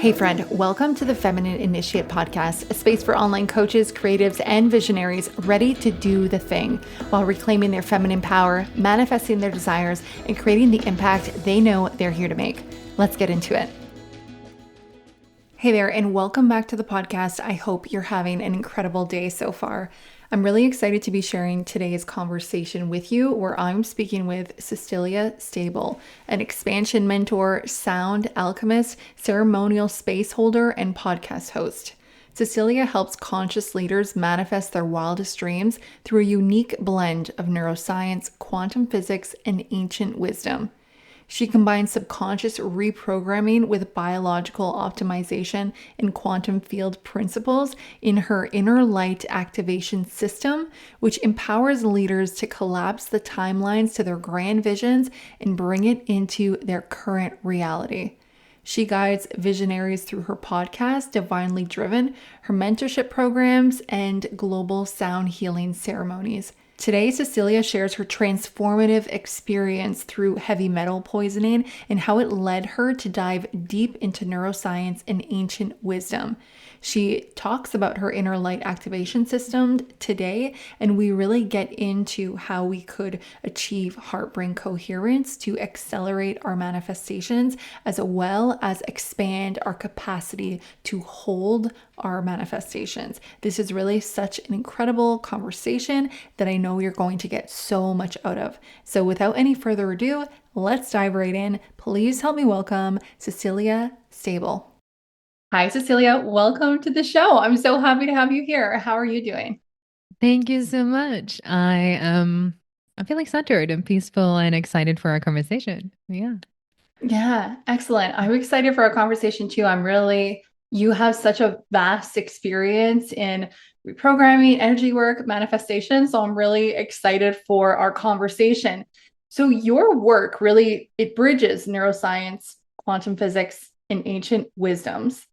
Hey friend, welcome to the Feminine Initiate podcast, a space for online coaches, creatives, and visionaries ready to do the thing while reclaiming their feminine power, manifesting their desires, and creating the impact they know they're here to make. Let's get into it. Hey there, and welcome back to the podcast. I hope you're having an incredible day so far. I'm really excited to be sharing today's conversation with you, where I'm speaking with Cecilie Stabell, an expansion mentor, sound alchemist, ceremonial spaceholder, and podcast host. Cecilia helps conscious leaders manifest their wildest dreams through a unique blend of neuroscience, quantum physics, and ancient wisdom. She combines subconscious reprogramming with biological optimization and quantum field principles in her inner light activation system, which empowers leaders to collapse the timelines to their grand visions and bring it into their current reality. She guides visionaries through her podcast, Divinely Driven, her mentorship programs, and global sound healing ceremonies. Today, Cecilia shares her transformative experience through heavy metal poisoning and how it led her to dive deep into neuroscience and ancient wisdom. She talks about her inner light activation system today, and we really get into how we could achieve heart-brain coherence to accelerate our manifestations, as well as expand our capacity to hold our manifestations. This is really such an incredible conversation that I know you're going to get so much out of. So without any further ado, let's dive right in. Please help me welcome Cecilie Stabell. Hi, Cecilia. Welcome to the show. I'm so happy to have you here. How are you doing? Thank you so much. I'm feeling centered and peaceful and excited for our conversation. Yeah. Yeah, excellent. I'm excited for our conversation too. You have such a vast experience in reprogramming, energy work, manifestation. So I'm really excited for our conversation. So your work really, it bridges neuroscience, quantum physics, and ancient wisdoms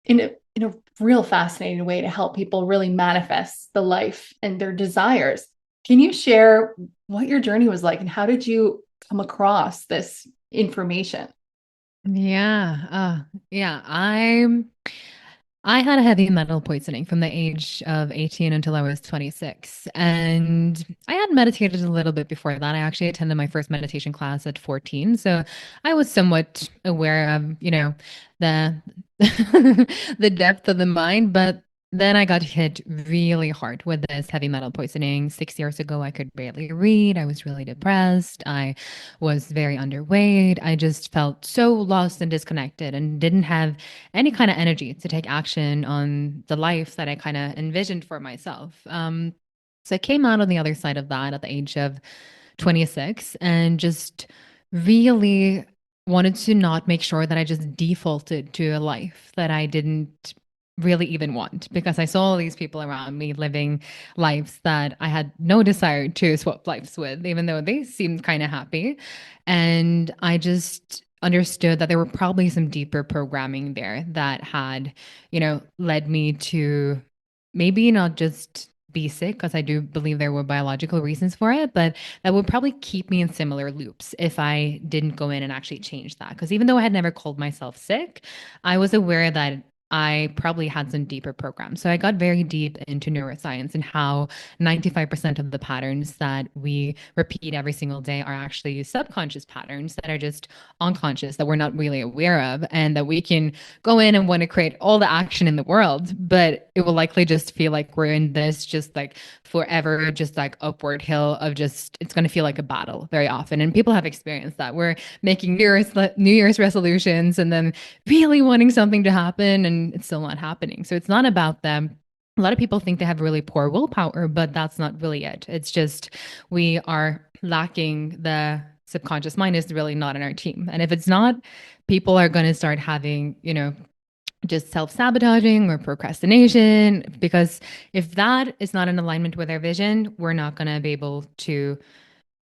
in a real fascinating way to help people really manifest the life and their desires. Can you share what your journey was like and how did you come across this information? Yeah. Yeah. I had a heavy metal poisoning from the age of 18 until I was 26. And I had meditated a little bit before that. I actually attended my first meditation class at 14. So I was somewhat aware of, the the depth of the mind, but then I got hit really hard with this heavy metal poisoning. 6 years ago, I could barely read. I was really depressed. I was very underweight. I just felt so lost and disconnected and didn't have any kind of energy to take action on the life that I kind of envisioned for myself. So I came out on the other side of that at the age of 26 and just really wanted to not make sure that I just defaulted to a life that I didn't really even want because I saw all these people around me living lives that I had no desire to swap lives with, even though they seemed kind of happy. And I just understood that there were probably some deeper programming there that had, led me to maybe not just be sick, because I do believe there were biological reasons for it, but that would probably keep me in similar loops if I didn't go in and actually change that. Because even though I had never called myself sick, I was aware that I probably had some deeper programs. So I got very deep into neuroscience and how 95% of the patterns that we repeat every single day are actually subconscious patterns that are just unconscious, that we're not really aware of, and that we can go in and want to create all the action in the world, but it will likely just feel like we're in this just like forever, just like upward hill of just, it's going to feel like a battle very often. And people have experienced that. We're making New Year's resolutions and then really wanting something to happen and it's still not happening. So it's not about them. A lot of people think they have really poor willpower, but that's not really it. It's just we are lacking the subconscious mind is really not in our team. And if it's not, people are going to start having, just self sabotaging or procrastination. Because if that is not in alignment with our vision, we're not going to be able to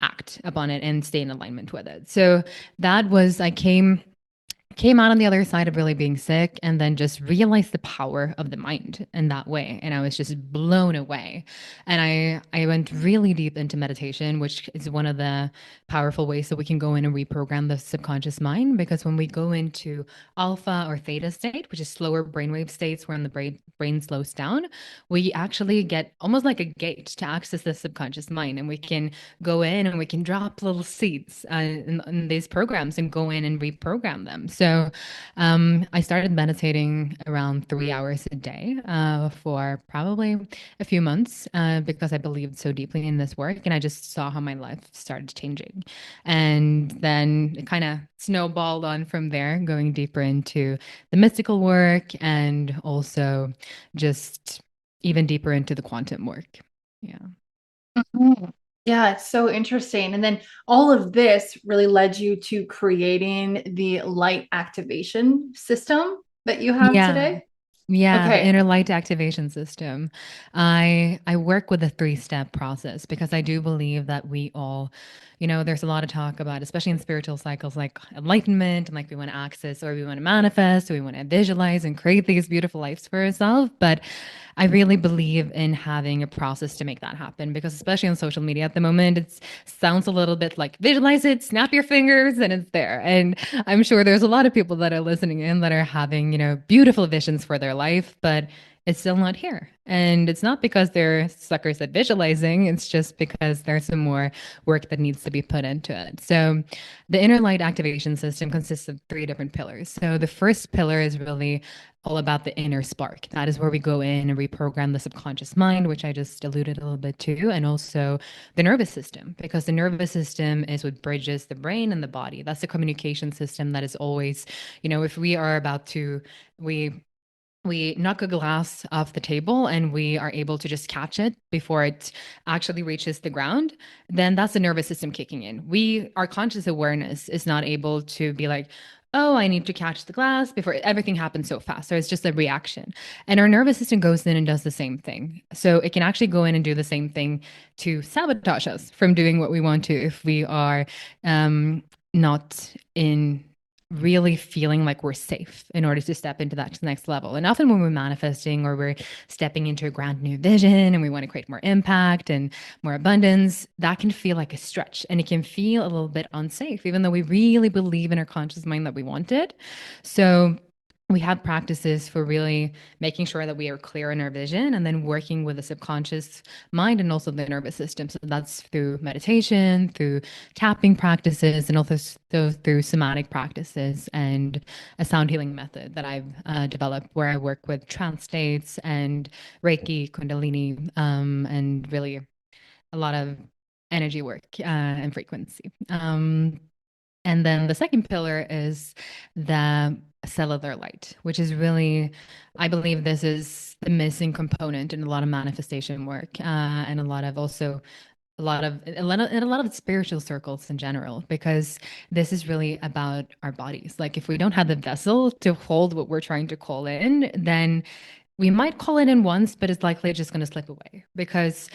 act upon it and stay in alignment with it. So that was, I came came out on the other side of really being sick and then just realized the power of the mind in that way, and I was just blown away. And I went really deep into meditation, which is one of the powerful ways that we can go in and reprogram the subconscious mind, because when we go into alpha or theta state, which is slower brainwave states where the brain slows down, we actually get almost like a gate to access the subconscious mind, and we can go in and we can drop little seeds in these programs and go in and reprogram them. So I started meditating around 3 hours a day for probably a few months because I believed so deeply in this work, and I just saw how my life started changing. And then it kind of snowballed on from there, going deeper into the mystical work and also just even deeper into the quantum work. Yeah. Mhm. Yeah, it's so interesting. And then all of this really led you to creating the light activation system that you have Yeah. today. Yeah, the Okay. inner light activation system. I work with a three-step process because I do believe that we all, there's a lot of talk about, especially in spiritual cycles, like enlightenment and like we want to access or we want to manifest or we want to visualize and create these beautiful lives for ourselves. But I really believe in having a process to make that happen because especially on social media at the moment, it sounds a little bit like visualize it, snap your fingers, and it's there. And I'm sure there's a lot of people that are listening in that are having, beautiful visions for their life, but it's still not here. And it's not because they're suckers at visualizing, it's just because there's some more work that needs to be put into it. So the inner light activation system consists of three different pillars. So the first pillar is really all about the inner spark. That is where we go in and reprogram the subconscious mind, which I just alluded a little bit to, and also the nervous system, because the nervous system is what bridges the brain and the body. That's the communication system that is always, if we are about to, we knock a glass off the table and we are able to just catch it before it actually reaches the ground, then that's the nervous system kicking in. Our conscious awareness is not able to be like, oh, I need to catch the glass before everything happens so fast. So it's just a reaction. And our nervous system goes in and does the same thing. So it can actually go in and do the same thing to sabotage us from doing what we want to if we are not in really feeling like we're safe in order to step into that next level. And often when we're manifesting or we're stepping into a grand new vision and we want to create more impact and more abundance, that can feel like a stretch and it can feel a little bit unsafe, even though we really believe in our conscious mind that we want it. So we have practices for really making sure that we are clear in our vision and then working with the subconscious mind and also the nervous system. So that's through meditation, through tapping practices, and also through somatic practices and a sound healing method that I've developed where I work with trance states and Reiki, Kundalini, and really a lot of energy work and frequency. And then the second pillar is the cellular light, which is really, I believe this is the missing component in a lot of manifestation work and a lot of spiritual circles in general, because this is really about our bodies. Like if we don't have the vessel to hold what we're trying to call in, then we might call it in once, but it's likely just going to slip away because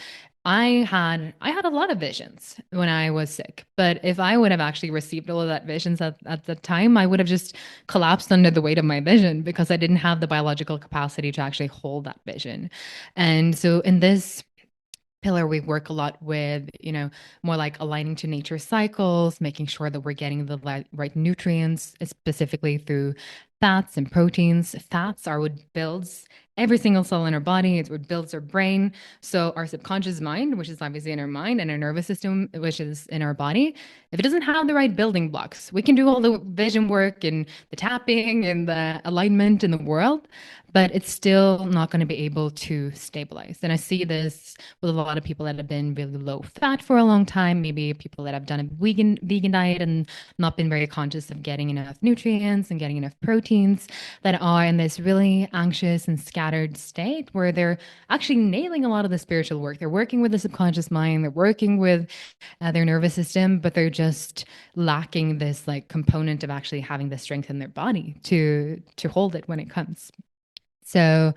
I had a lot of visions when I was sick. But if I would have actually received all of that visions at the time, I would have just collapsed under the weight of my vision because I didn't have the biological capacity to actually hold that vision. And so in this pillar, we work a lot with, more like aligning to nature cycles, making sure that we're getting the right nutrients, specifically through fats and proteins. Fats are what builds every single cell in our body. It's what builds our brain. So our subconscious mind, which is obviously in our mind, and our nervous system, which is in our body, if it doesn't have the right building blocks, we can do all the vision work and the tapping and the alignment in the world, but it's still not going to be able to stabilize. And I see this with a lot of people that have been really low fat for a long time, maybe people that have done a vegan diet and not been very conscious of getting enough nutrients and getting enough proteins, that are in this really anxious and scattered state where they're actually nailing a lot of the spiritual work. They're working with the subconscious mind, they're working with their nervous system, but they're just lacking this like component of actually having the strength in their body to hold it when it comes. So,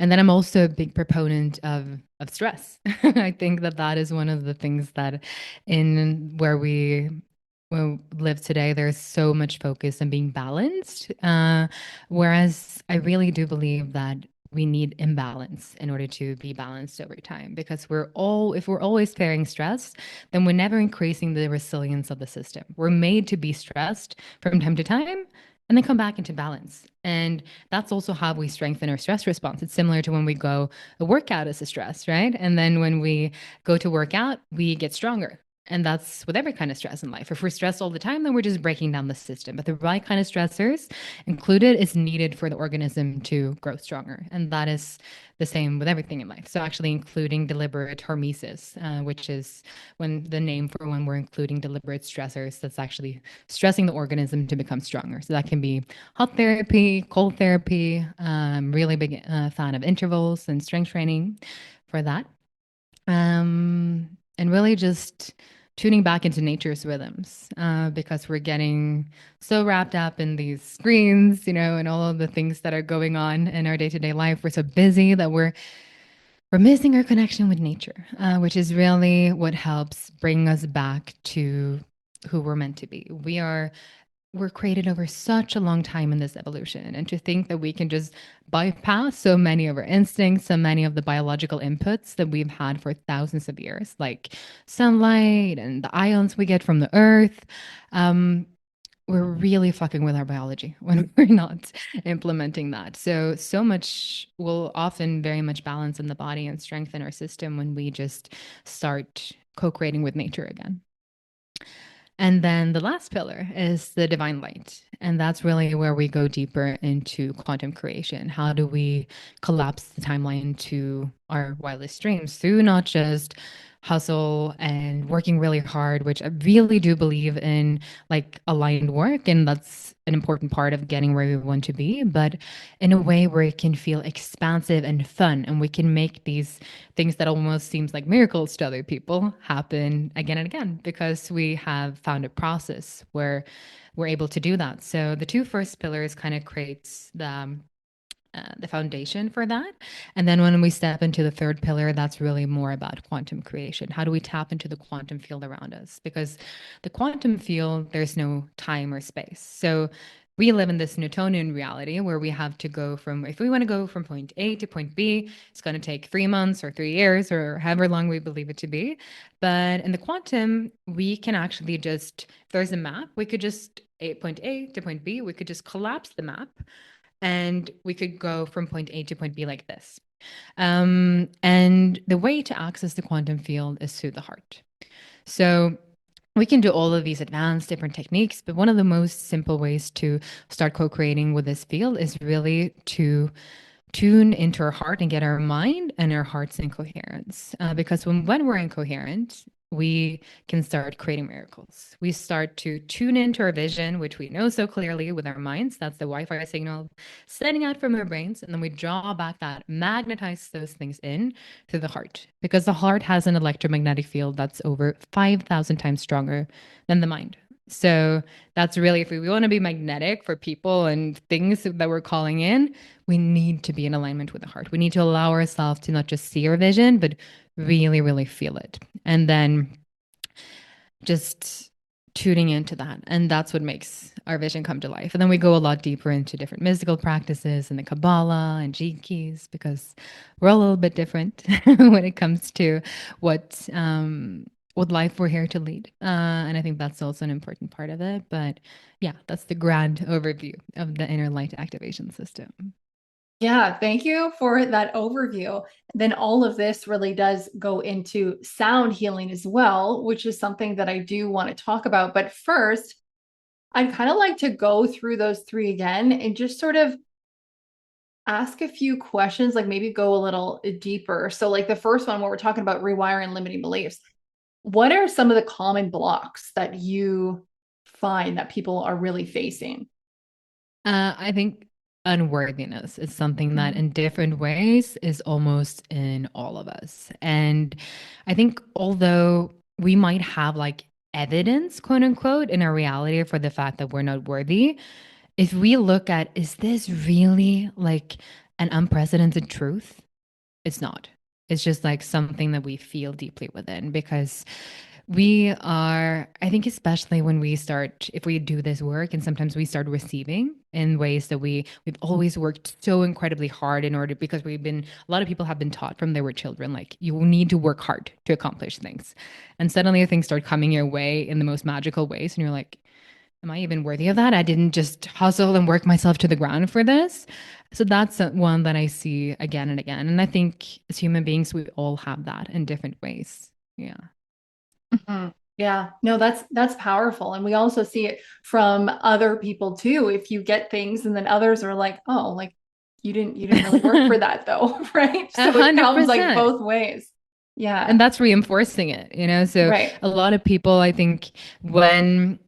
and then I'm also a big proponent of stress. I think that that is one of the things that in where we live today, there's so much focus on being balanced. Whereas I really do believe that we need imbalance in order to be balanced over time, because if we're always carrying stress, then we're never increasing the resilience of the system. We're made to be stressed from time to time and then come back into balance. And that's also how we strengthen our stress response. It's similar to when we go a workout as a stress, right? And then when we go to work out, we get stronger. And that's with every kind of stress in life. If we're stressed all the time, then we're just breaking down the system. But the right kind of stressors included is needed for the organism to grow stronger. And that is the same with everything in life. So actually including deliberate hormesis, which is when the name for when we're including deliberate stressors, that's actually stressing the organism to become stronger. So that can be hot therapy, cold therapy, really big fan of intervals and strength training for that. And really just tuning back into nature's rhythms, because we're getting so wrapped up in these screens, and all of the things that are going on in our day-to-day life. We're so busy that we're missing our connection with nature, which is really what helps bring us back to who we're meant to be. We're created over such a long time in this evolution. And to think that we can just bypass so many of our instincts, so many of the biological inputs that we've had for thousands of years, like sunlight and the ions we get from the earth. We're really fucking with our biology when we're not implementing that. So much will often very much balance in the body and strengthen our system when we just start co creating with nature again. And then the last pillar is the divine light. And that's really where we go deeper into quantum creation. How do we collapse the timeline to our wildest dreams through not just hustle and working really hard, which I really do believe in, like aligned work. And that's an important part of getting where we want to be, but in a way where it can feel expansive and fun. And we can make these things that almost seems like miracles to other people happen again and again, because we have found a process where we're able to do that. So the two first pillars kind of creates the foundation for that. And then when we step into the third pillar, that's really more about quantum creation. How do we tap into the quantum field around us? Because the quantum field, there's no time or space. So we live in this Newtonian reality where we have to go from, if we want to go from point A to point B, it's going to take 3 months or 3 years or however long we believe it to be. But in the quantum, we can actually just, if there's a map, we could just, point A to point B, we could just collapse the map and we could go from point A to point B like this. And the way to access the quantum field is through the heart. So we can do all of these advanced different techniques, but one of the most simple ways to start co-creating with this field is really to tune into our heart and get our mind and our hearts in coherence. Because when we're incoherent, we can start creating miracles. We start to tune into our vision, which we know so clearly with our minds. That's the Wi-Fi signal sending out from our brains. And then we draw back that, magnetize those things in through the heart, because the heart has an electromagnetic field that's over 5,000 times stronger than the mind. So that's really, if we want to be magnetic for people and things that we're calling in, we need to be in alignment with the heart. We need to allow ourselves to not just see our vision, but really, really feel it. And then just tuning into that. And that's what makes our vision come to life. And then we go a lot deeper into different mystical practices and the Kabbalah and gene keys, because we're all a little bit different when it comes to what life we're here to lead. And I think that's also an important part of it. But yeah, that's the grand overview of the inner light activation system. Yeah, thank you for that overview. Then all of this really does go into sound healing as well, which is something that I do want to talk about. But first, I'd kind of like to go through those three again and just sort of ask a few questions, like maybe go a little deeper. So, like the first one, where we're talking about rewiring limiting beliefs, what are some of the common blocks that you find that people are really facing? I think unworthiness is something that in different ways is almost in all of us. And I think although we might have like evidence, quote unquote, in our reality for the fact that we're not worthy, if we look at, is this really like an unprecedented truth? It's not. It's just like something that we feel deeply within, because I think, especially when if we do this work and sometimes we start receiving in ways that we've always worked so incredibly hard in order, because a lot of people have been taught from they were children, like you need to work hard to accomplish things. And suddenly things start coming your way in the most magical ways. And you're like, am I even worthy of that? I didn't just hustle and work myself to the ground for this. So that's one that I see again and again. And I think as human beings, we all have that in different ways. Yeah. Mhm. Yeah, no, that's powerful. And we also see it from other people too. If you get things and then others are like, oh, like you didn't really work for that though, right? A So it hundred comes like percent. both ways. And Yeah. that's reinforcing it, So Right. a lot of people, I think, when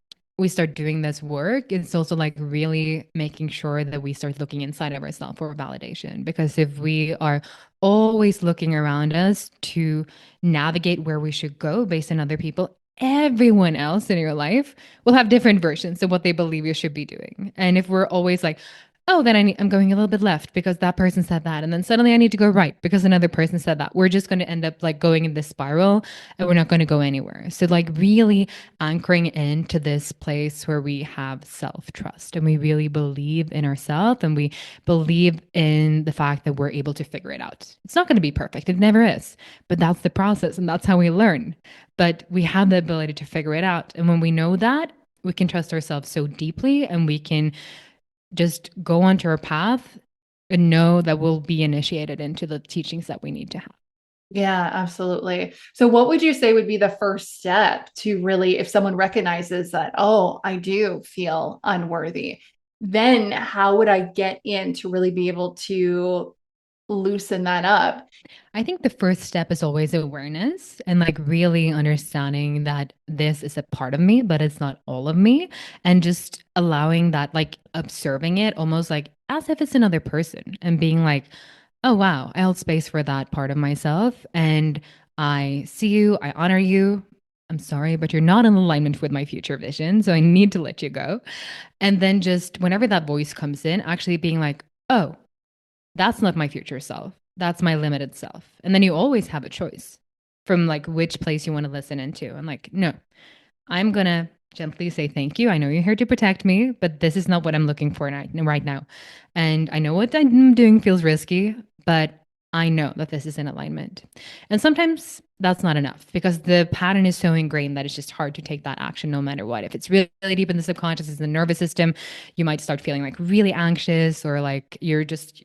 we start doing this work, it's also like really making sure that we start looking inside of ourselves for validation. Because if we are always looking around us to navigate where we should go based on other people, everyone else in your life will have different versions of what they believe you should be doing. And if we're always like, oh, then I'm going a little bit left because that person said that. And then suddenly I need to go right because another person said that. We're just going to end up like going in this spiral and we're not going to go anywhere. So, like, really anchoring into this place where we have self trust and we really believe in ourselves and we believe in the fact that we're able to figure it out. It's not going to be perfect, it never is, but that's the process and that's how we learn. But we have the ability to figure it out. And when we know that, we can trust ourselves so deeply and we can just go onto our path and know that we'll be initiated into the teachings that we need to have. Yeah, absolutely. So what would you say would be the first step to really, if someone recognizes that, oh, I do feel unworthy, then how would I get in to really be able to loosen that up? I think the first step is always awareness and like really understanding that this is a part of me, but it's not all of me. And just allowing that, like observing it almost like as if it's another person and being like, oh, wow, I hold space for that part of myself. And I see you, I honor you. I'm sorry, but you're not in alignment with my future vision. So I need to let you go. And then just whenever that voice comes in, actually being like, oh, that's not my future self. That's my limited self. And then you always have a choice from like which place you want to listen into. And like, no, I'm going to gently say thank you. I know you're here to protect me, but this is not what I'm looking for right now. And I know what I'm doing feels risky, but I know that this is in alignment. And sometimes that's not enough because the pattern is so ingrained that it's just hard to take that action no matter what. If it's really, really deep in the subconscious, it's the nervous system, you might start feeling like really anxious or like you're just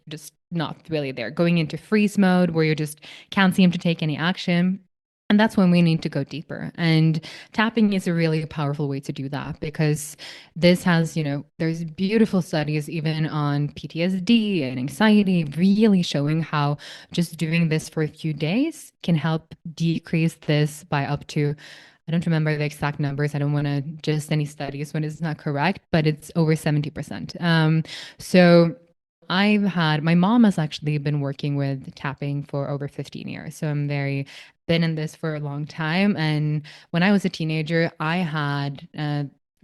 not really there, going into freeze mode where you just can't seem to take any action. And that's when we need to go deeper. And tapping is a really powerful way to do that because this has, there's beautiful studies even on PTSD and anxiety, really showing how just doing this for a few days can help decrease this by up to, I don't remember the exact numbers. I don't want to just any studies when it's not correct, but it's over 70%. So my mom has actually been working with tapping for over 15 years. So been in this for a long time. And when I was a teenager, I had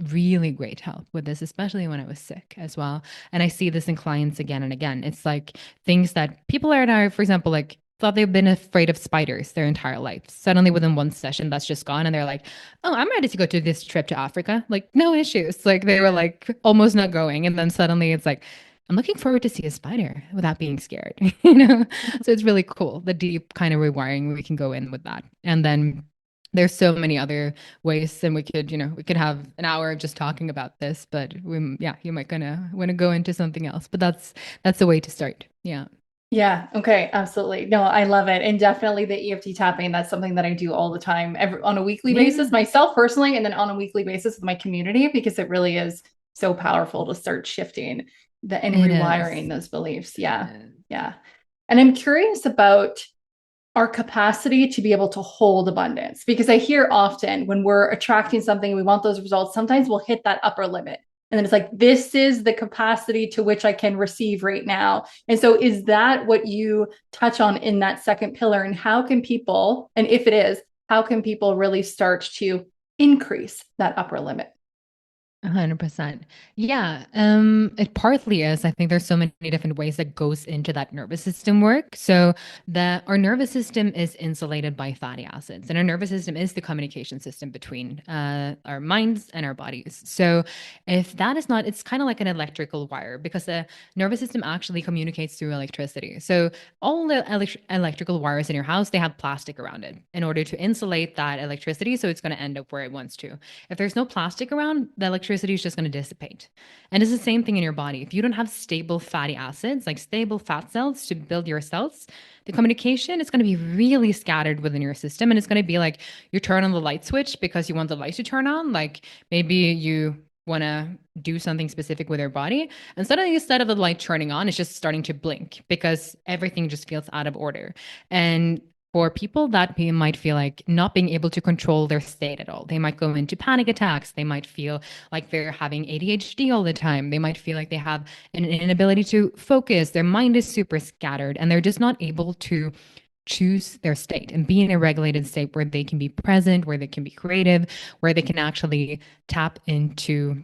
really great help with this, especially when I was sick as well. And I see this in clients again and again. It's like things that people are now, for example, like thought they've been afraid of spiders their entire life. Suddenly within one session, that's just gone. And they're like, oh, I'm ready to go to this trip to Africa. Like, no issues. Like they were like almost not going. And then suddenly it's like, I'm looking forward to see a spider without being scared, So it's really cool, the deep kind of rewiring we can go in with that. And then there's so many other ways, and we could have an hour just talking about this, but you might gonna want to go into something else. But that's the way to start. Yeah. Yeah. Okay. Absolutely. No, I love it. And definitely the EFT tapping. That's something that I do all the time, on a weekly basis, Yeah. myself personally, and then on a weekly basis with my community, because it really is so powerful to start shifting and It rewiring is. those beliefs. Yeah. Yeah. Yeah. And I'm curious about our capacity to be able to hold abundance, because I hear often when we're attracting something, we want those results, sometimes we'll hit that upper limit. And then it's like, this is the capacity to which I can receive right now. And so is that what you touch on in that second pillar? And how can people, and if it is, how can people really start to increase that upper limit? 100%. Yeah, it partly is. I think there's so many different ways that goes into that nervous system work. So that our nervous system is insulated by fatty acids, and our nervous system is the communication system between our minds and our bodies. So if that is not, it's kind of like an electrical wire because the nervous system actually communicates through electricity. So all the electrical wires in your house, they have plastic around it in order to insulate that electricity, so it's going to end up where it wants to. If there's no plastic around, the electricity is just going to dissipate. And it's the same thing in your body. If you don't have stable fatty acids, like stable fat cells to build your cells, the communication is going to be really scattered within your system. And it's going to be like you turn on the light switch because you want the light to turn on. Like maybe you want to do something specific with your body. And suddenly, instead of the light turning on, it's just starting to blink because everything just feels out of order. And for people that might feel like not being able to control their state at all. They might go into panic attacks. They might feel like they're having ADHD all the time. They might feel like they have an inability to focus. Their mind is super scattered and they're just not able to choose their state and be in a regulated state where they can be present, where they can be creative, where they can actually tap into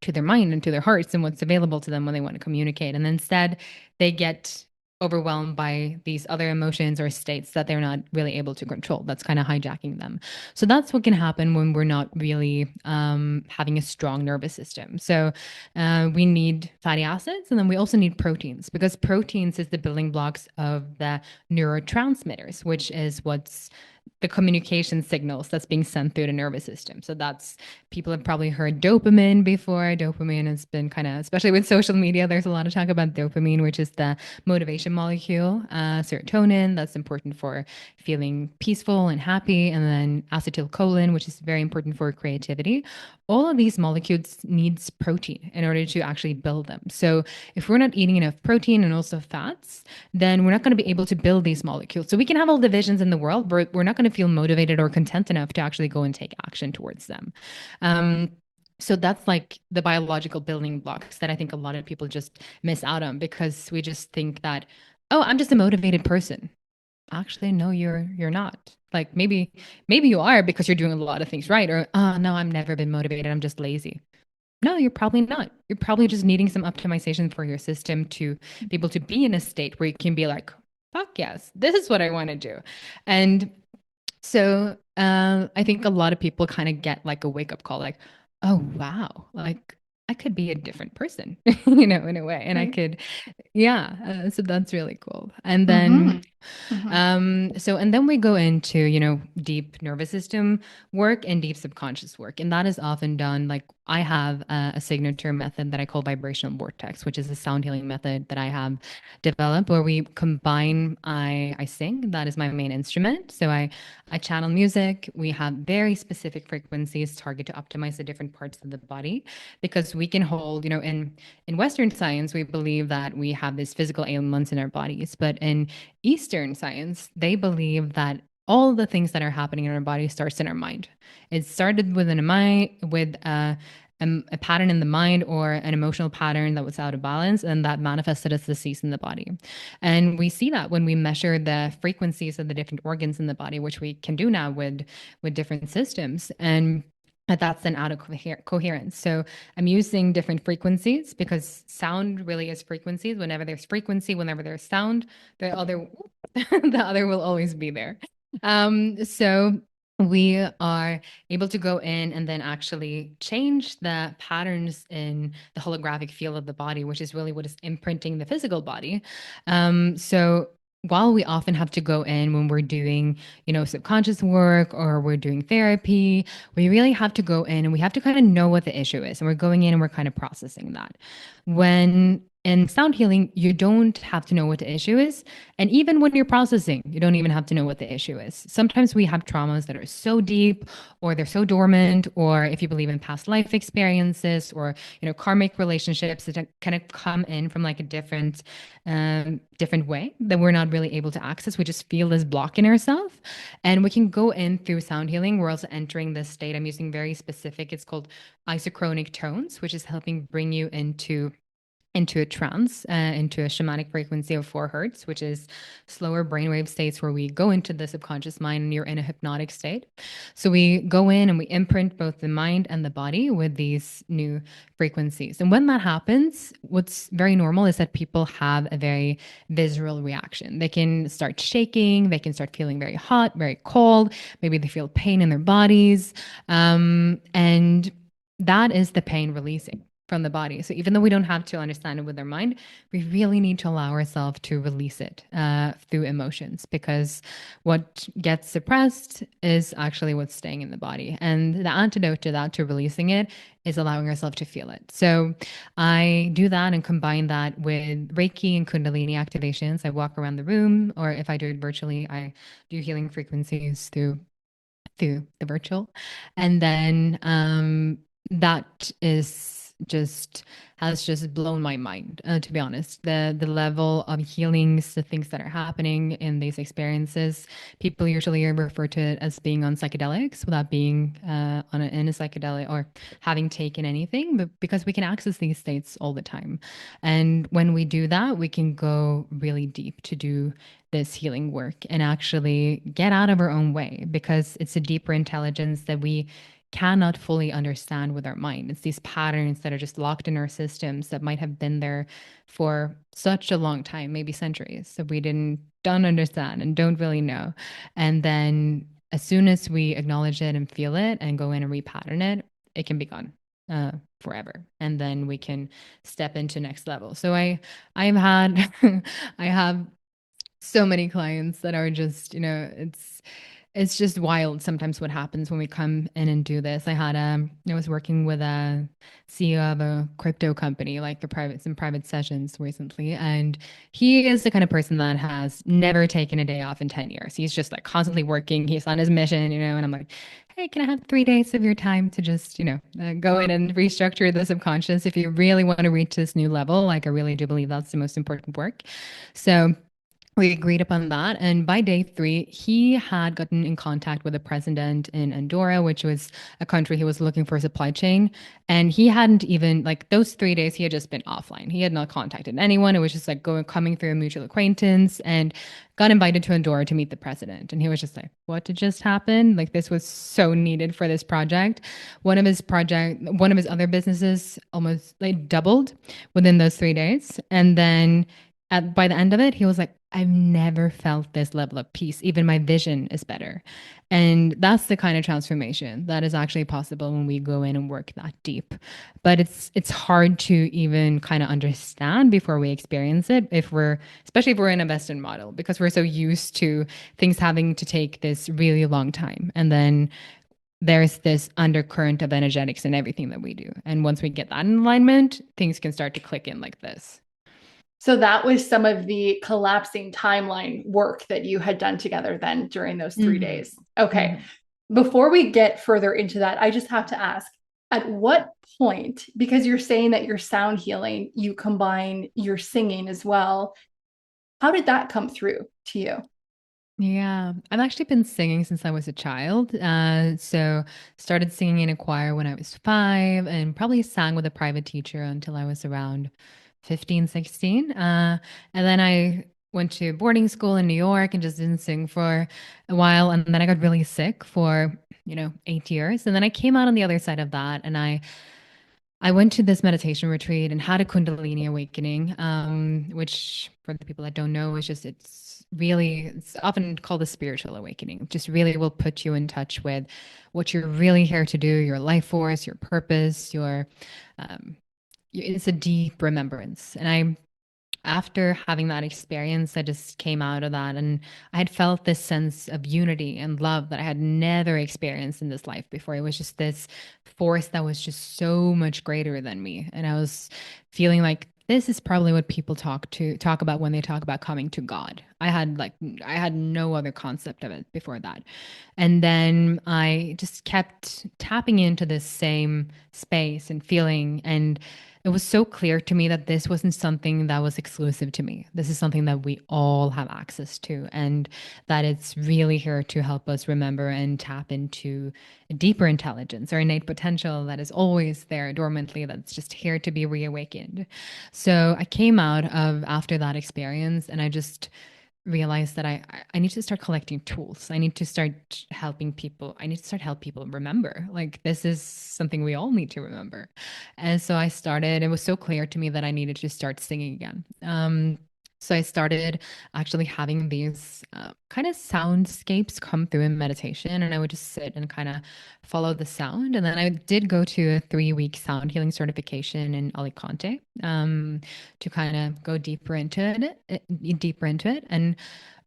to their mind and to their hearts and what's available to them when they want to communicate. And instead, they get overwhelmed by these other emotions or states that they're not really able to control. That's kind of hijacking them. So that's what can happen when we're not really having a strong nervous system. So we need fatty acids and then we also need proteins because proteins is the building blocks of the neurotransmitters, which is what's the communication signals that's being sent through the nervous system. So that's people have probably heard dopamine before. Dopamine has been kind of, especially with social media, there's a lot of talk about dopamine, which is the motivation molecule, serotonin, that's important for feeling peaceful and happy, and then acetylcholine, which is very important for creativity. All of these molecules needs protein in order to actually build them. So if we're not eating enough protein and also fats, then we're not going to be able to build these molecules. So we can have all the visions in the world, but we're not going to feel motivated or content enough to actually go and take action towards them. Um, so that's like the biological building blocks that I think a lot of people just miss out on because we just think that, oh, I'm just a motivated person. Actually, no, you're not. Like maybe you are because you're doing a lot of things right, or oh no, I've never been motivated. I'm just lazy. No, you're probably not. You're probably just needing some optimization for your system to be able to be in a state where you can be like, fuck yes, this is what I want to do. And so I think a lot of people kind of get like a wake up call, like, oh, wow, like I could be a different person, in a way. And I Right. could, yeah. So that's really cool. And then Mm-hmm. Mm-hmm. and then we go into, deep nervous system work and deep subconscious work. And that is often done like I have a signature method that I call vibrational vortex, which is a sound healing method that I have developed where we combine, I sing, that is my main instrument. So I channel music. We have very specific frequencies target to optimize the different parts of the body because we can hold, in Western science, we believe that we have these physical ailments in our bodies, but in Eastern science, they believe that all the things that are happening in our body starts in our mind. It started within a mind with a pattern in the mind or an emotional pattern that was out of balance, and that manifested as disease in the body. And we see that when we measure the frequencies of the different organs in the body, which we can do now with different systems. And that's then out of coherence. So I'm using different frequencies because sound really is frequencies. Whenever there's frequency, whenever there's sound, the other the other will always be there. So we are able to go in and then actually change the patterns in the holographic field of the body, which is really what is imprinting the physical body. So while we often have to go in when we're doing, subconscious work or we're doing therapy, we really have to go in and we have to kind of know what the issue is. And we're going in and we're kind of processing that. When in sound healing, you don't have to know what the issue is. And even when you're processing, you don't even have to know what the issue is. Sometimes we have traumas that are so deep or they're so dormant, or if you believe in past life experiences or, karmic relationships that kind of come in from like a different way that we're not really able to access. We just feel this block in ourselves. And we can go in through sound healing. We're also entering this state. I'm using very specific, it's called isochronic tones, which is helping bring you into into a trance, into a shamanic frequency of 4 hertz, which is slower brainwave states where we go into the subconscious mind and you're in a hypnotic state. So we go in and we imprint both the mind and the body with these new frequencies. And when that happens, what's very normal is that people have a very visceral reaction. They can start shaking, they can start feeling very hot, very cold, maybe they feel pain in their bodies. And that is the pain releasing from the body. So even though we don't have to understand it with our mind, we really need to allow ourselves to release it through emotions, because what gets suppressed is actually what's staying in the body. And the antidote to that, to releasing it, is allowing ourselves to feel it. So I do that and combine that with Reiki and Kundalini activations. I walk around the room, or if I do it virtually, I do healing frequencies through the virtual. And then that is just has just blown my mind, to be honest. The level of healings, the things that are happening in these experiences. People usually refer to it as being on psychedelics without being in a psychedelic or having taken anything, but because we can access these states all the time. And when we do that, we can go really deep to do this healing work and actually get out of our own way, because it's a deeper intelligence that we cannot fully understand with our mind. It's these patterns that are just locked in our systems that might have been there for such a long time, maybe centuries, that we don't understand and don't really know. And then as soon as we acknowledge it and feel it and go in and repattern it, it can be gone forever. And then we can step into next level. So I've had I have so many clients that are just, it's just wild sometimes what happens when we come in and do this. I was working with a CEO of a crypto company, like some private sessions recently. And he is the kind of person that has never taken a day off in 10 years. He's just like constantly working. He's on his mission, and I'm like, hey, can I have 3 days of your time to just, go in and restructure the subconscious if you really want to reach this new level? Like, I really do believe that's the most important work. So we agreed upon that. And by day 3, he had gotten in contact with the president in Andorra, which was a country he was looking for a supply chain. And he hadn't even, like, those 3 days, he had just been offline. He had not contacted anyone. It was just like coming through a mutual acquaintance, and got invited to Andorra to meet the president. And he was just like, what did just happen? Like, this was so needed for this project. One of his other businesses almost like doubled within those 3 days. And then by the end of it, he was like, I've never felt this level of peace. Even my vision is better. And that's the kind of transformation that is actually possible when we go in and work that deep. But it's hard to even kind of understand before we experience it, especially if we're in a Western model, because we're so used to things having to take this really long time. And then there's this undercurrent of energetics in everything that we do. And once we get that in alignment, things can start to click in like this. So that was some of the collapsing timeline work that you had done together then during those 3 days. Okay. Before we get further into that, I just have to ask, at what point, because you're saying that your sound healing, you combine your singing as well, how did that come through to you? Yeah, I've actually been singing since I was a child. So started singing in a choir when I was 5, and probably sang with a private teacher until I was around 15, 16. And then I went to boarding school in New York and just didn't sing for a while. And then I got really sick for, 8 years. And then I came out on the other side of that, and I went to this meditation retreat and had a Kundalini awakening, which for the people that don't know, it's often called a spiritual awakening. It just really will put you in touch with what you're really here to do, your life force, your purpose, it's a deep remembrance. And after having that experience, I just came out of that, and I had felt this sense of unity and love that I had never experienced in this life before. It was just this force that was just so much greater than me. And I was feeling like this is probably what people talk about when they talk about coming to God. I had no other concept of it before that. And then I just kept tapping into this same space and feeling, and it was so clear to me that this wasn't something that was exclusive to me. This is something that we all have access to, and that it's really here to help us remember and tap into a deeper intelligence or innate potential that is always there dormantly, that's just here to be reawakened. So I came out of after that experience, and I just realized that I need to start collecting tools. I need to start helping people. I need to start help people remember. Like this is something we all need to remember. And so I started, it was so clear to me that I needed to start singing again. So I started actually having these kind of soundscapes come through in meditation, and I would just sit and kind of follow the sound. And then I did go to a 3-week sound healing certification in Alicante, to kind of go deeper into it. And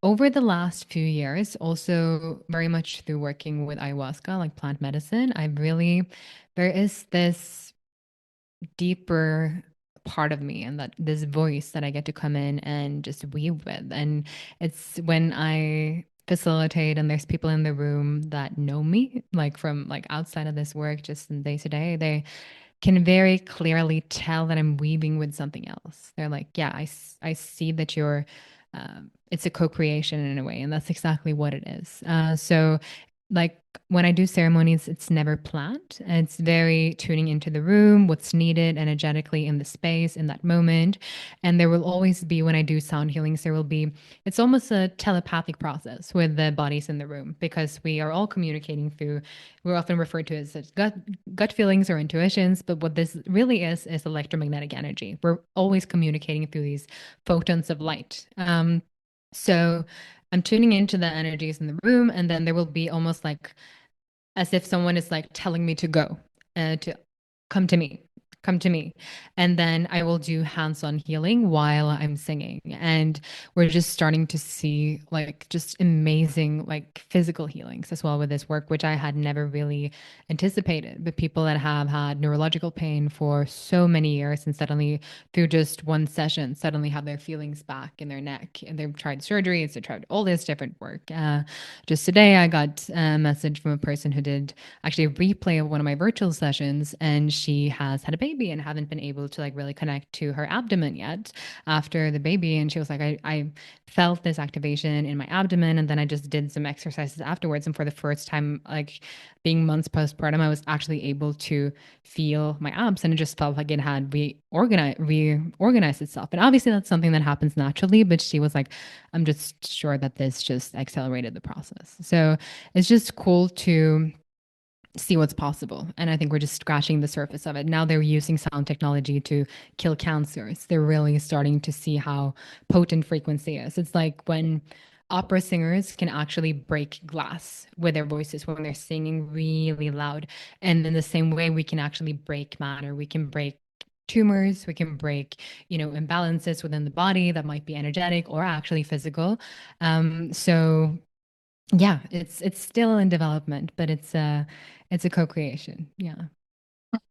over the last few years, also very much through working with ayahuasca, like plant medicine, there is this deeper part of me, and that this voice that I get to come in and just weave with. And it's when I facilitate and there's people in the room that know me, like from like outside of this work, just in day to day, they can very clearly tell that I'm weaving with something else. They're like, yeah, I see that it's a co-creation in a way. And that's exactly what it is. So like when I do ceremonies, it's never planned. It's very tuning into the room, what's needed energetically in the space in that moment. And there will always be, when I do sound healings, it's almost a telepathic process with the bodies in the room, because we are all communicating through, we're often referred to as gut feelings or intuitions. But what this really is electromagnetic energy. We're always communicating through these photons of light. So I'm tuning into the energies in the room, and then there will be almost like as if someone is like telling me to go, to come to me, come to me. And then I will do hands-on healing while I'm singing. And we're just starting to see like just amazing like physical healings as well with this work, which I had never really anticipated. But people that have had neurological pain for so many years, and suddenly through just one session, suddenly have their feelings back in their neck, and they've tried surgeries, they've tried all this different work. Just today, I got a message from a person who did actually a replay of one of my virtual sessions, and she has had a baby and haven't been able to like really connect to her abdomen yet after the baby. And she was like, I felt this activation in my abdomen, and then I just did some exercises afterwards. And for the first time, like being months postpartum, I was actually able to feel my abs, and it just felt like it had reorganized itself. And obviously, that's something that happens naturally. But she was like, I'm just sure that this just accelerated the process. So it's just cool to see what's possible. And I think we're just scratching the surface of it. Now they're using sound technology to kill cancers. They're really starting to see how potent frequency is. It's like when opera singers can actually break glass with their voices when they're singing really loud. And in the same way, we can actually break matter. We can break tumors, we can break imbalances within the body that might be energetic or actually physical. So yeah, it's still in development, but it's a co-creation. Yeah.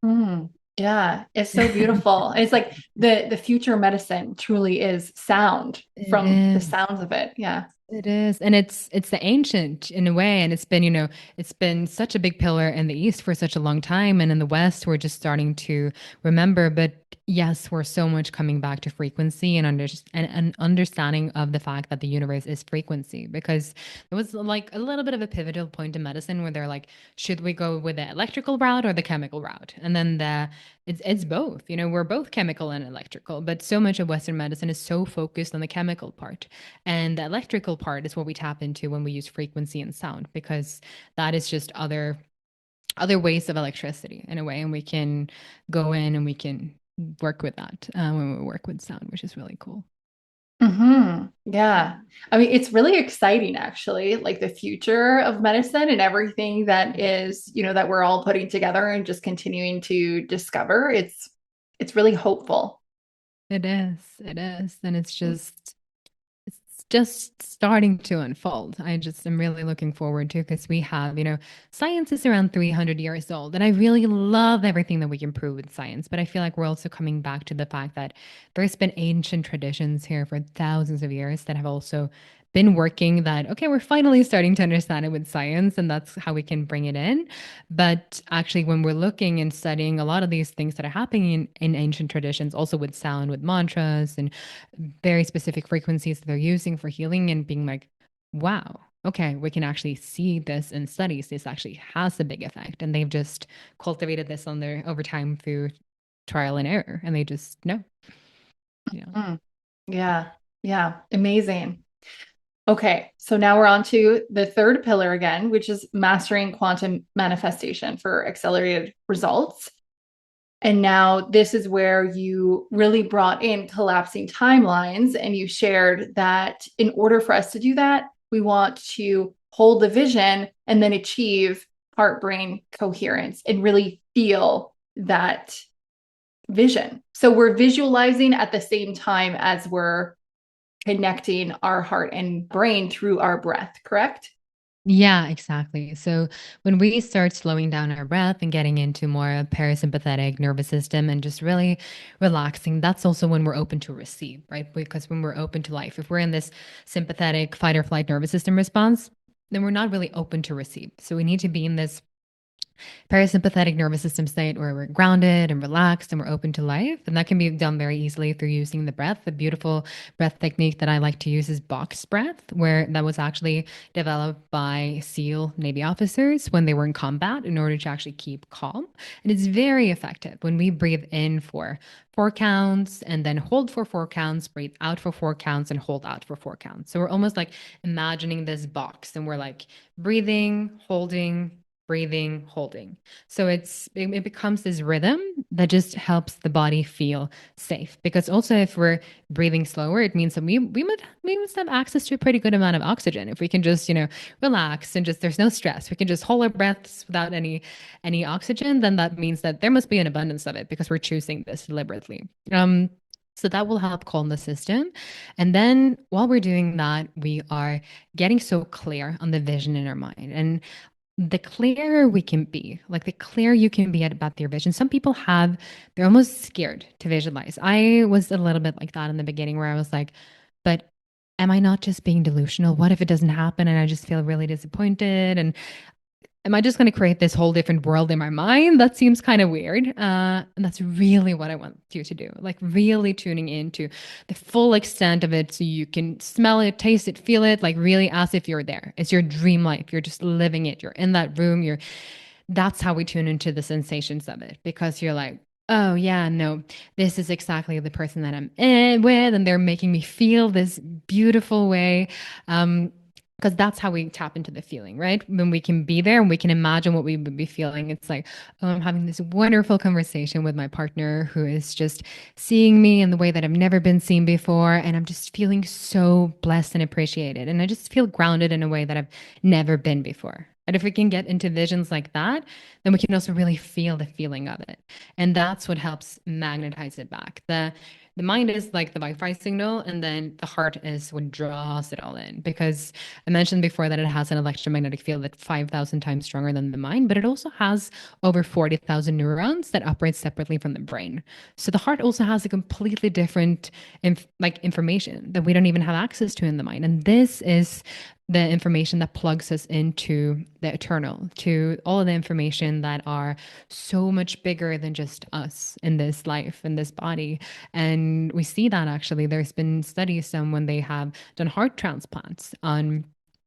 Mm, yeah, it's so beautiful. It's like the future medicine truly is sound It from the is. sounds of it. Yeah. It is. And it's the ancient in a way. And it's been such a big pillar in the East for such a long time. And in the West, we're just starting to remember. But yes, we're so much coming back to frequency and an understanding of the fact that the universe is frequency. Because it was like a little bit of a pivotal point in medicine where they're like, should we go with the electrical route or the chemical route? And then it's both. We're both chemical and electrical, but so much of Western medicine is so focused on the chemical part. And the electrical part is what we tap into when we use frequency and sound, because that is just other ways of electricity in a way, and we can go in and we can work with that when we work with sound, which is really cool. Yeah. I mean, it's really exciting actually, like the future of medicine and everything that is, that we're all putting together and just continuing to discover. It's really hopeful. It is, and it's just starting to unfold. I just am really looking forward to, because we have, science is around 300 years old, and I really love everything that we can prove with science. But I feel like we're also coming back to the fact that there's been ancient traditions here for thousands of years that have also been working that, okay, we're finally starting to understand it with science, and that's how we can bring it in. But actually, when we're looking and studying a lot of these things that are happening in ancient traditions, also with sound, with mantras and very specific frequencies that they're using for healing, and being like, wow, okay, we can actually see this in studies. This actually has a big effect. And they've just cultivated this on their over time through trial and error. And they just know. Yeah. Yeah. Yeah. Amazing. Okay. So now we're on to the third pillar again, which is mastering quantum manifestation for accelerated results. And now this is where you really brought in collapsing timelines, and you shared that in order for us to do that, we want to hold the vision and then achieve heart brain coherence and really feel that vision. So we're visualizing at the same time as we're connecting our heart and brain through our breath, correct? Yeah, exactly. So when we start slowing down our breath and getting into more parasympathetic nervous system and just really relaxing, that's also when we're open to receive, right? Because when we're open to life, if we're in this sympathetic fight or flight nervous system response, then we're not really open to receive. So we need to be in this parasympathetic nervous system state where we're grounded and relaxed and we're open to life. And that can be done very easily through using the breath. The beautiful breath technique that I like to use is box breath, where that was actually developed by SEAL Navy officers when they were in combat in order to actually keep calm. And it's very effective when we breathe in for 4 counts and then hold for 4 counts, breathe out for 4 counts, and hold out for 4 counts. So we're almost like imagining this box and we're like breathing, holding, breathing, holding. So it becomes this rhythm that just helps the body feel safe. Because also if we're breathing slower, it means that we must have access to a pretty good amount of oxygen. If we can just, relax and just there's no stress. We can just hold our breaths without any oxygen, then that means that there must be an abundance of it because we're choosing this deliberately. So that will help calm the system. And then while we're doing that, we are getting so clear on the vision in our mind. And the clearer we can be, like the clearer you can be about your vision. Some people they're almost scared to visualize. I was a little bit like that in the beginning where I was like, but am I not just being delusional? What if it doesn't happen and I just feel really disappointed? And am I just going to create this whole different world in my mind? That seems kind of weird. And that's really what I want you to do. Like really tuning into the full extent of it so you can smell it, taste it, feel it, like really as if you're there. It's your dream life. You're just living it. You're in that room. That's how we tune into the sensations of it because you're like, oh yeah, no, this is exactly the person that I'm in with, and they're making me feel this beautiful way. Because that's how we tap into the feeling, right? When we can be there and we can imagine what we would be feeling. It's like, oh, I'm having this wonderful conversation with my partner who is just seeing me in the way that I've never been seen before. And I'm just feeling so blessed and appreciated. And I just feel grounded in a way that I've never been before. And if we can get into visions like that, then we can also really feel the feeling of it. And that's what helps magnetize it back. The mind is like the Wi-Fi signal, and then the heart is what draws it all in. Because I mentioned before that it has an electromagnetic field that's 5,000 times stronger than the mind, but it also has over 40,000 neurons that operate separately from the brain. So the heart also has a completely different information that we don't even have access to in the mind. And this is the information that plugs us into the eternal, to all of the information that are so much bigger than just us in this life, in this body. And we see that actually there's been studies done when they have done heart transplants on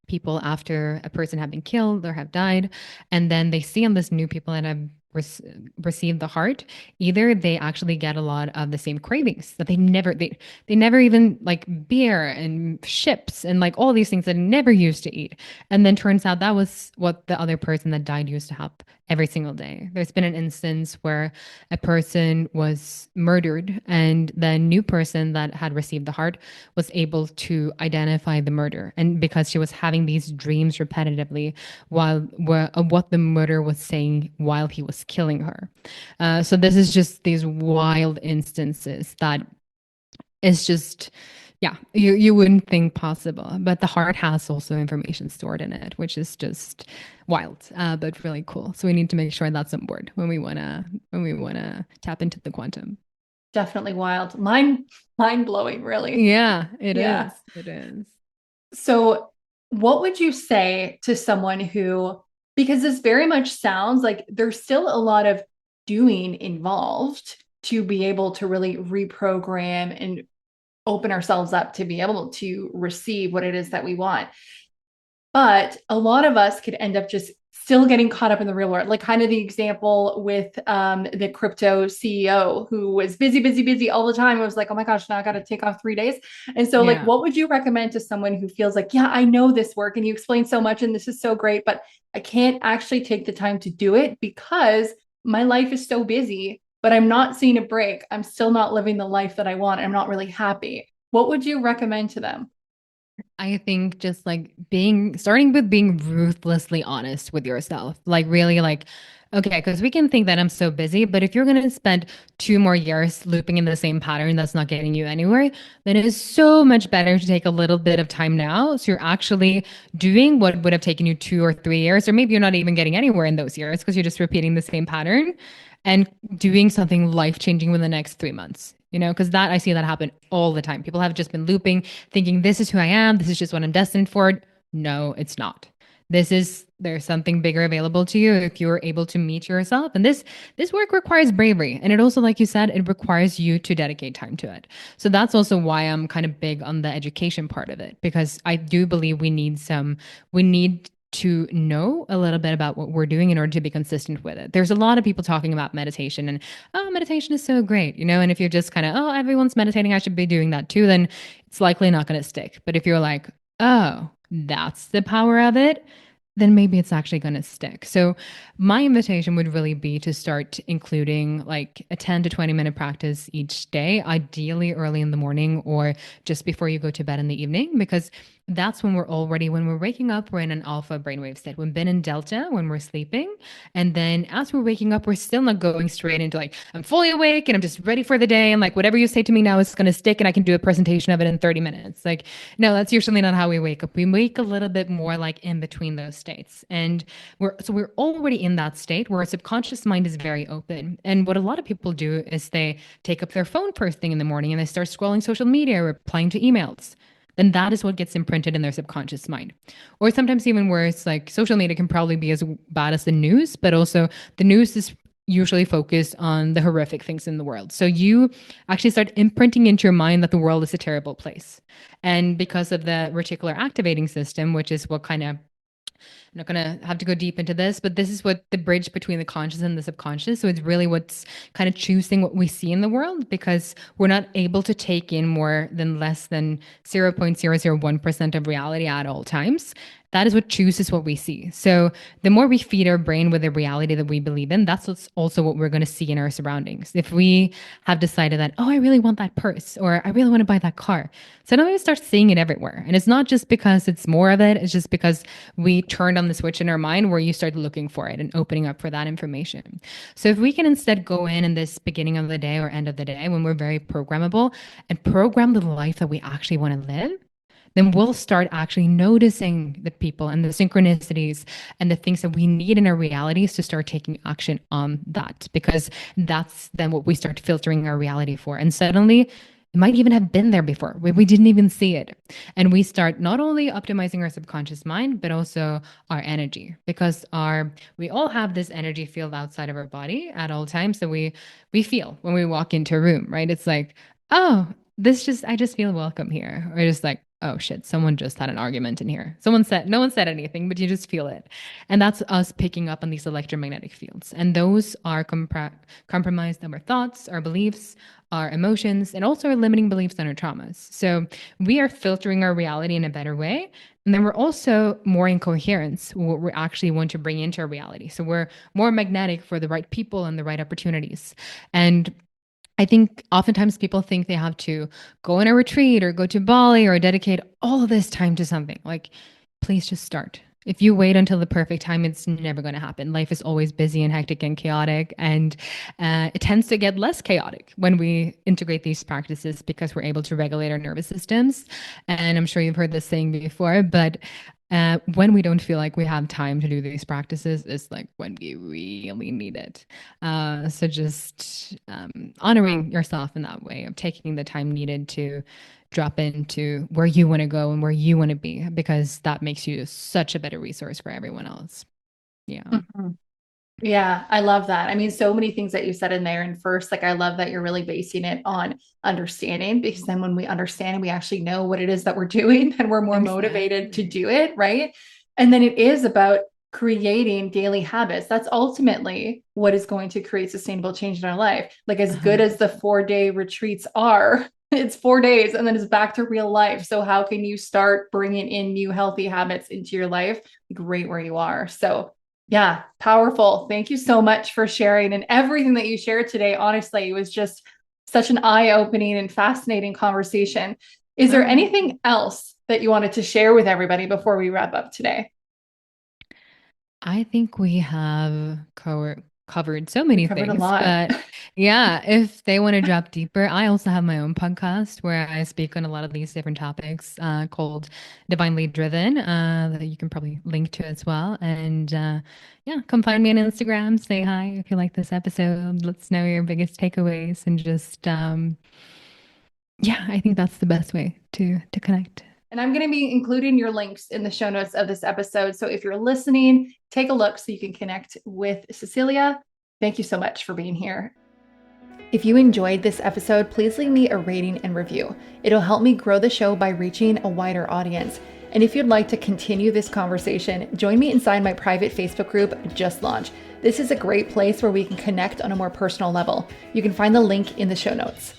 people after a person have been killed or have died. And then they see on this new people that have received the heart, either they actually get a lot of the same cravings that they never even like beer and chips and like all these things that they never used to eat. And then turns out that was what the other person that died used to have every single day. There's been an instance where a person was murdered and the new person that had received the heart was able to identify the murder. And because she was having these dreams repetitively of what the murderer was saying while he was killing her. So this is just these wild instances that is just, yeah, you wouldn't think possible. But the heart has also information stored in it, which is just wild, but really cool. So we need to make sure that's on board when we wanna tap into the quantum. Definitely wild. Mind blowing, really. Yeah, it Yeah. is. It is. So, what would you say to someone who, because this very much sounds like there's still a lot of doing involved to be able to really reprogram and open ourselves up to be able to receive what it is that we want. But a lot of us could end up just still getting caught up in the real world. Like kind of the example with the crypto CEO who was busy, busy, busy all the time. It was like, oh my gosh, now I got to take off 3 days. And so, like, Yeah. what would you recommend to someone who feels like, yeah, I know this work and you explain so much and this is so great, but I can't actually take the time to do it because my life is so busy, but I'm not seeing a break. I'm still not living the life that I want. I'm not really happy. What would you recommend to them? I think just like starting with being ruthlessly honest with yourself. Like, really, like, okay, because we can think that I'm so busy, but if you're going to spend 2 more years looping in the same pattern that's not getting you anywhere, then it is so much better to take a little bit of time now. So you're actually doing what would have taken you 2 or 3 years, or maybe you're not even getting anywhere in those years because you're just repeating the same pattern and doing something life changing within the next 3 months. Because that I see that happen all the time. People have just been looping, thinking this is who I am, this is just what I'm destined for. No, it's not. There's something bigger available to you if you're able to meet yourself. And this work requires bravery. And it also, like you said, it requires you to dedicate time to it. So that's also why I'm kind of big on the education part of it, because I do believe we need to know a little bit about what we're doing in order to be consistent with it. There's a lot of people talking about meditation and, oh, meditation is so great, and if you're just kind of, oh, everyone's meditating, I should be doing that too, then it's likely not going to stick. But if you're like, oh, that's the power of it, then maybe it's actually going to stick. So my invitation would really be to start including like a 10 to 20-minute practice each day, ideally early in the morning or just before you go to bed in the evening, because that's when when we're waking up, we're in an alpha brainwave state. We've been in delta when we're sleeping. And then as we're waking up, we're still not going straight into like, I'm fully awake and I'm just ready for the day. And like, whatever you say to me now is going to stick and I can do a presentation of it in 30 minutes. Like, no, that's usually not how we wake up. We wake a little bit more like in between those states. And we're already in that state where our subconscious mind is very open. And what a lot of people do is they take up their phone first thing in the morning and they start scrolling social media, replying to emails. Then that is what gets imprinted in their subconscious mind. Or sometimes even worse, like social media can probably be as bad as the news, but also the news is usually focused on the horrific things in the world. So you actually start imprinting into your mind that the world is a terrible place. And because of the reticular activating system, which is what kind of, I'm not going to have to go deep into this, but this is what the bridge between the conscious and the subconscious. So it's really what's kind of choosing what we see in the world, because we're not able to take in more than less than 0.001% of reality at all times. That is what chooses what we see. So the more we feed our brain with the reality that we believe in, that's also what we're going to see in our surroundings. If we have decided that, oh, I really want that purse, or I really want to buy that car, suddenly we start seeing it everywhere. And it's not just because it's more of it, it's just because we turned on the switch in our mind where you start looking for it and opening up for that information. So if we can instead go in this beginning of the day or end of the day when we're very programmable and program the life that we actually want to live, then we'll start actually noticing the people and the synchronicities and the things that we need in our realities to start taking action on that, because that's then what we start filtering our reality for. And suddenly it might even have been there before. We didn't even see it. And we start not only optimizing our subconscious mind, but also our energy, because we all have this energy field outside of our body at all times that we feel when we walk into a room, right? It's like, oh, I just feel welcome here. Or just like, oh shit, someone just had an argument in here. No one said anything, but you just feel it. And that's us picking up on these electromagnetic fields. And those are compromised our thoughts, our beliefs, our emotions, and also our limiting beliefs and our traumas. So we are filtering our reality in a better way. And then we're also more in coherence, what we actually want to bring into our reality. So we're more magnetic for the right people and the right opportunities. And I think oftentimes people think they have to go on a retreat or go to Bali or dedicate all of this time to something. Like, please just start. If you wait until the perfect time, it's never going to happen. Life is always busy and hectic and chaotic. And it tends to get less chaotic when we integrate these practices because we're able to regulate our nervous systems. And I'm sure you've heard this saying before, but When we don't feel like we have time to do these practices is like when we really need it. So just honoring yourself in that way of taking the time needed to drop into where you want to go and where you want to be, because that makes you such a better resource for everyone else. Yeah. Mm-hmm. Yeah, I love that. I mean, so many things that you said in there. And first, like, I love that you're really basing it on understanding, because then when we understand, we actually know what it is that we're doing and we're more motivated to do it. Right. And then it is about creating daily habits. That's ultimately what is going to create sustainable change in our life. Like, as good as the 4-day retreats are, it's 4 days and then it's back to real life. So how can you start bringing in new healthy habits into your life right where you are? So yeah, powerful. Thank you so much for sharing, and everything that you shared today. Honestly, it was just such an eye-opening and fascinating conversation. Is there anything else that you wanted to share with everybody before we wrap up today? I think we have covered so many Covered a things, lot. but yeah, if they want to drop deeper, I also have my own podcast where I speak on a lot of these different topics called Divinely Driven, that you can probably link to as well. And yeah, come find me on Instagram, say hi if you like this episode. Let's know your biggest takeaways, and just yeah, I think that's the best way to connect. And I'm going to be including your links in the show notes of this episode. So if you're listening, take a look so you can connect with Cecilia. Thank you so much for being here. If you enjoyed this episode, please leave me a rating and review. It'll help me grow the show by reaching a wider audience. And if you'd like to continue this conversation, join me inside my private Facebook group, Just Launch. This is a great place where we can connect on a more personal level. You can find the link in the show notes.